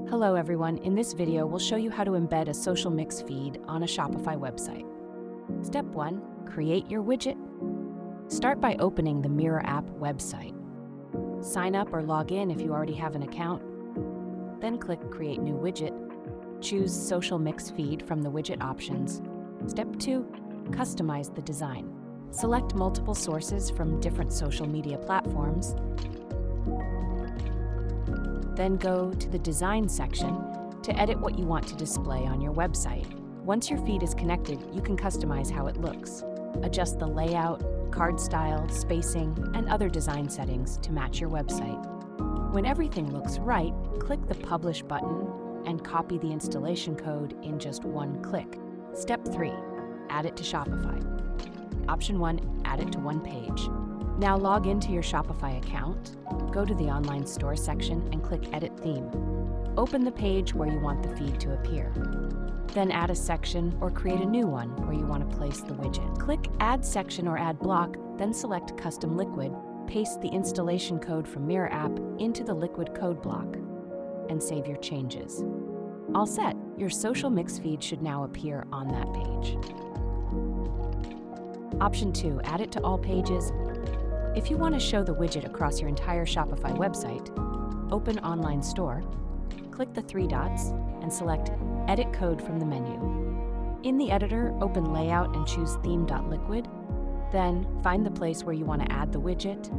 Hello everyone, in this video we'll show you how to embed a social mix feed on a Shopify website. Step 1. Create your widget. Start by opening the Mirror app website. Sign up or log in if you already have an account. Then click Create New Widget. Choose Social Mix Feed from the widget options. Step 2. Customize the design. Select multiple sources from different social media platforms. Then go to the Design section to edit what you want to display on your website. Once your feed is connected, you can customize how it looks. Adjust the layout, card style, spacing, and other design settings to match your website. When everything looks right, click the Publish button and copy the installation code in just one click. Step 3. Add it to Shopify. Option 1. Add it to one page. Now log into your Shopify account, go to the Online Store section and click Edit Theme. Open the page where you want the feed to appear. Then add a section or create a new one where you want to place the widget. Click Add Section or Add Block, then select Custom Liquid, paste the installation code from Mirror app into the Liquid code block, and save your changes. All set, your social mix feed should now appear on that page. Option 2, add it to all pages. If you want to show the widget across your entire Shopify website, open Online Store, click the three dots, and select Edit Code from the menu. In the editor, open Layout and choose Theme.liquid. Then, find the place where you want to add the widget,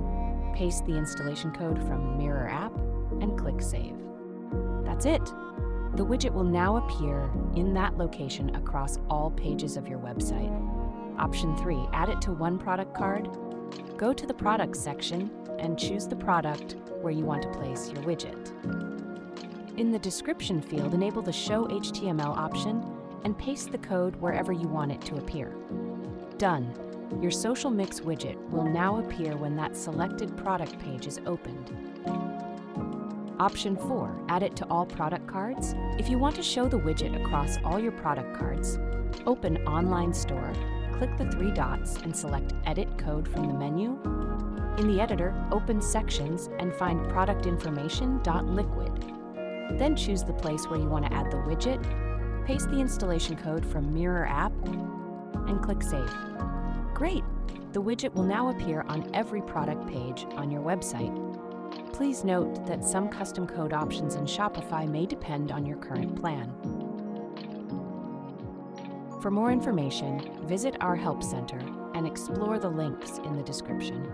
paste the installation code from Mirror app, and click Save. That's it! The widget will now appear in that location across all pages of your website. Option 3, add it to one product card. Go to the Products section and choose the product where you want to place your widget. In the description field, enable the Show HTML option and paste the code wherever you want it to appear. Done. Your social mix widget will now appear when that selected product page is opened. Option 4, add it to all product cards. If you want to show the widget across all your product cards, open Online Store, click the three dots and select Edit Code from the menu. In the editor, open Sections and find Product Information.liquid. Then choose the place where you want to add the widget, paste the installation code from Mirror app, and click Save. Great! The widget will now appear on every product page on your website. Please note that some custom code options in Shopify may depend on your current plan. For more information, visit our Help Center and explore the links in the description.